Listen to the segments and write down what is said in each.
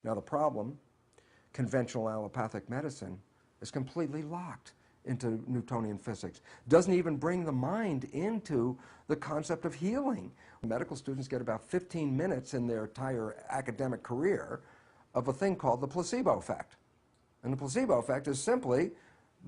Now the problem, conventional allopathic medicine is completely locked into Newtonian physics. Doesn't even bring the mind into the concept of healing. Medical students get about 15 minutes in their entire academic career of a thing called the placebo effect. And the placebo effect is simply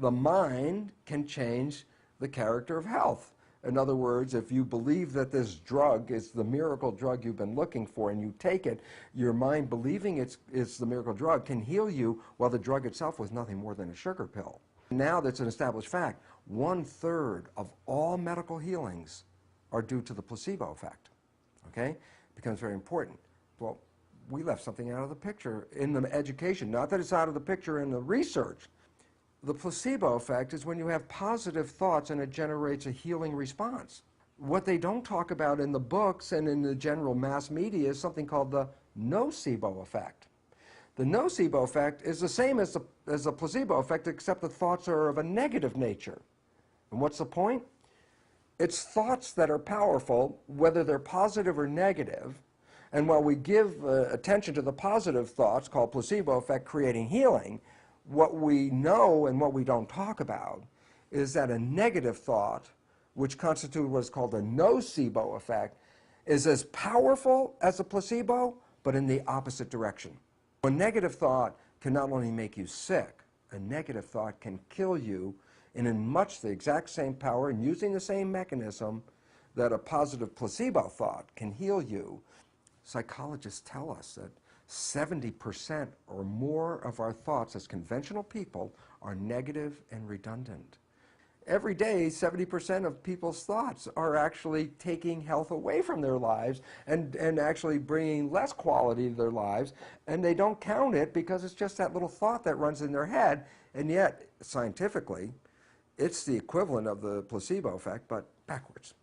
the mind can change the character of health. In other words, if you believe that this drug is the miracle drug you've been looking for and you take it, your mind believing it's the miracle drug can heal you, while the drug itself was nothing more than a sugar pill. Now that's an established fact. 1/3 of all medical healings are due to the placebo effect. Okay? It becomes very important. Well, we left something out of the picture in the education. Not that it's out of the picture in the research. The placebo effect is when you have positive thoughts and it generates a healing response. What they don't talk about in the books and in the general mass media is something called the nocebo effect. The nocebo effect is the same as the placebo effect, except the thoughts are of a negative nature. And what's the point? It's thoughts that are powerful, whether they're positive or negative. And while we give attention to the positive thoughts, called placebo effect, creating healing, what we know and what we don't talk about is that a negative thought, which constitutes what is called a nocebo effect, is as powerful as a placebo, but in the opposite direction. A negative thought can not only make you sick, a negative thought can kill you in much the exact same power and using the same mechanism that a positive placebo thought can heal you. Psychologists tell us that 70% or more of our thoughts as conventional people are negative and redundant. Every day, 70% of people's thoughts are actually taking health away from their lives and actually bringing less quality to their lives, and they don't count it because it's just that little thought that runs in their head, and yet, scientifically, it's the equivalent of the placebo effect, but backwards.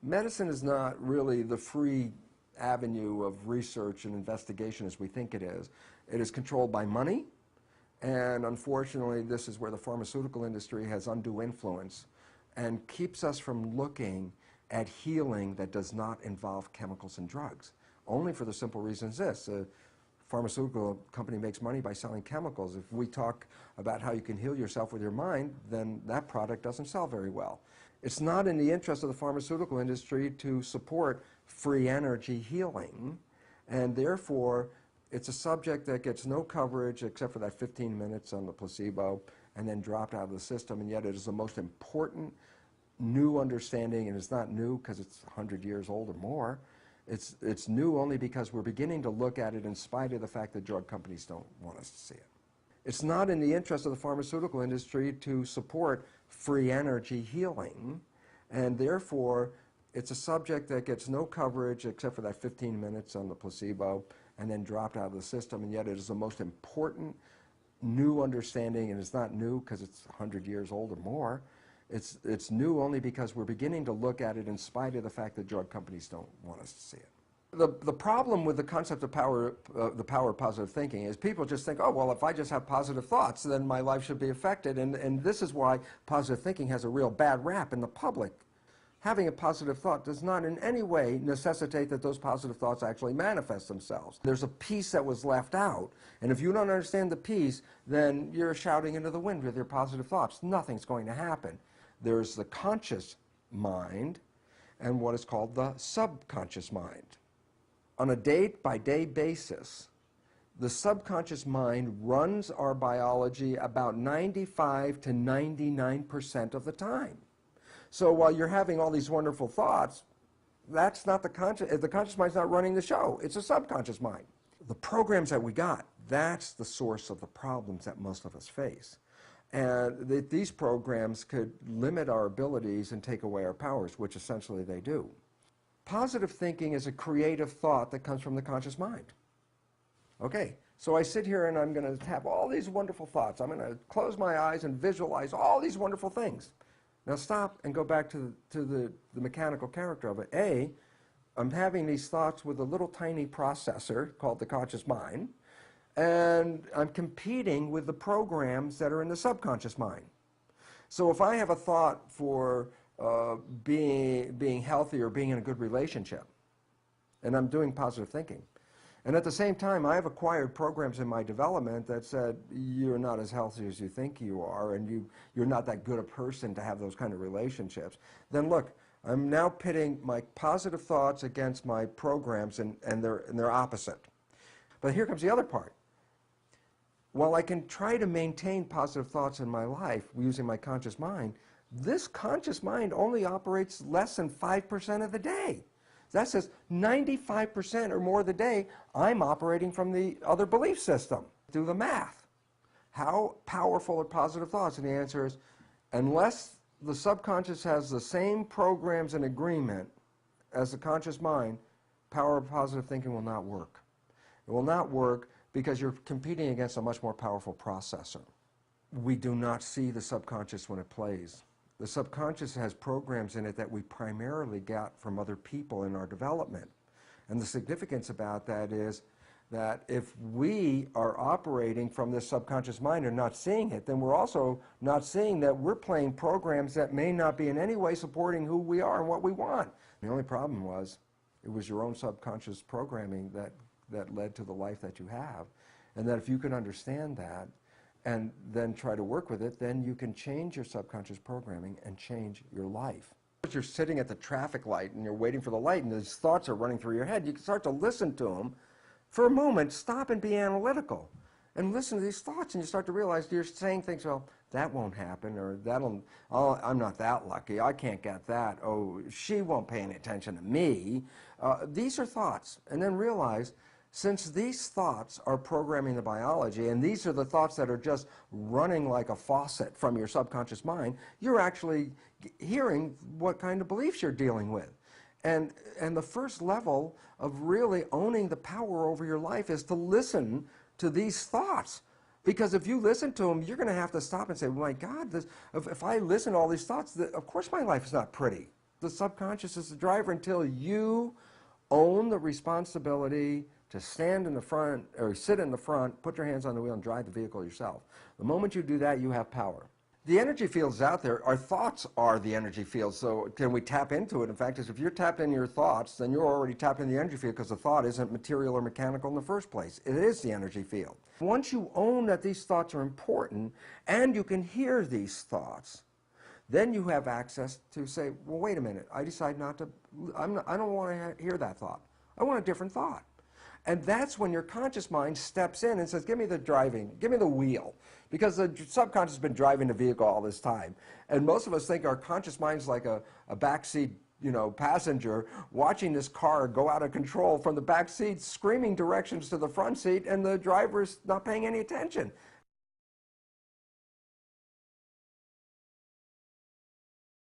Medicine is not really the free avenue of research and investigation as we think it is. It is controlled by money, and unfortunately this is where the pharmaceutical industry has undue influence and keeps us from looking at healing that does not involve chemicals and drugs. Only for the simple reasons this: a pharmaceutical company makes money by selling chemicals. If we talk about how you can heal yourself with your mind, then that product doesn't sell very well. It's not in the interest of the pharmaceutical industry to support free energy healing, and therefore it's a subject that gets no coverage except for that 15 minutes on the placebo and then dropped out of the system, and yet it is the most important new understanding, and it's not new because it's 100 years old or more. It's new only because we're beginning to look at it in spite of the fact that drug companies don't want us to see it. It's not in the interest of the pharmaceutical industry to support free energy healing, and therefore it's a subject that gets no coverage except for that 15 minutes on the placebo and then dropped out of the system, and yet it is the most important new understanding, and it's not new because it's 100 years old or more. It's new only because we're beginning to look at it in spite of the fact that drug companies don't want us to see it. The problem with the concept of power, the power of positive thinking, is people just think, oh, well, if I just have positive thoughts, then my life should be affected. And this is why positive thinking has a real bad rap in the public. Having a positive thought does not in any way necessitate that those positive thoughts actually manifest themselves. There's a piece that was left out, and if you don't understand the piece, then you're shouting into the wind with your positive thoughts. Nothing's going to happen. There's the conscious mind and what is called the subconscious mind. On a day-by-day basis, the subconscious mind runs our biology about 95 to 99% of the time. So while you're having all these wonderful thoughts, that's not the conscious mind's not running the show. It's a subconscious mind. The programs that we got, that's the source of the problems that most of us face. And these programs could limit our abilities and take away our powers, which essentially they do. Positive thinking is a creative thought that comes from the conscious mind. Okay, so I sit here and I'm going to have all these wonderful thoughts. I'm going to close my eyes and visualize all these wonderful things. Now stop and go back to the mechanical character of it. I'm having these thoughts with a little tiny processor called the conscious mind, and I'm competing with the programs that are in the subconscious mind. So if I have a thought for being healthy or being in a good relationship, and I'm doing positive thinking, And at the same time, I have acquired programs in my development that said, you're not as healthy as you think you are, and you're not that good a person to have those kind of relationships. Then look, I'm now pitting my positive thoughts against my programs, and they're opposite. But here comes the other part. While I can try to maintain positive thoughts in my life using my conscious mind, this conscious mind only operates less than 5% of the day. That says 95% or more of the day, I'm operating from the other belief system. Do the math. How powerful are positive thoughts? And the answer is, unless the subconscious has the same programs and agreement as the conscious mind, power of positive thinking will not work. It will not work because you're competing against a much more powerful processor. We do not see the subconscious when it plays. The subconscious has programs in it that we primarily got from other people in our development. And the significance about that is that if we are operating from this subconscious mind and not seeing it, then we're also not seeing that we're playing programs that may not be in any way supporting who we are and what we want. The only problem was, it was your own subconscious programming that led to the life that you have. And that if you can understand that, and then try to work with it, then you can change your subconscious programming and change your life. If you're sitting at the traffic light and you're waiting for the light and these thoughts are running through your head, you can start to listen to them. For a moment, stop and be analytical and listen to these thoughts, and you start to realize you're saying things, well, that won't happen, or I'm not that lucky, I can't get that, oh, she won't pay any attention to me. These are thoughts. And then realize, since these thoughts are programming the biology, and these are the thoughts that are just running like a faucet from your subconscious mind, you're actually hearing what kind of beliefs you're dealing with. And the first level of really owning the power over your life is to listen to these thoughts. Because if you listen to them, you're going to have to stop and say, my God, if I listen to all these thoughts, of course my life is not pretty. The subconscious is the driver until you own the responsibility to stand in the front, or sit in the front, put your hands on the wheel and drive the vehicle yourself. The moment you do that, you have power. The energy field's out there. Our thoughts are the energy field, so can we tap into it? In fact, if you're tapped into your thoughts, then you're already tapped into the energy field, because the thought isn't material or mechanical in the first place. It is the energy field. Once you own that these thoughts are important, and you can hear these thoughts, then you have access to say, well, wait a minute, I decide not to, I don't want to hear that thought. I want a different thought. And that's when your conscious mind steps in and says, give me the driving, give me the wheel. Because the subconscious has been driving the vehicle all this time. And most of us think our conscious mind's like a backseat, passenger watching this car go out of control from the back seat, screaming directions to the front seat, and the driver's not paying any attention.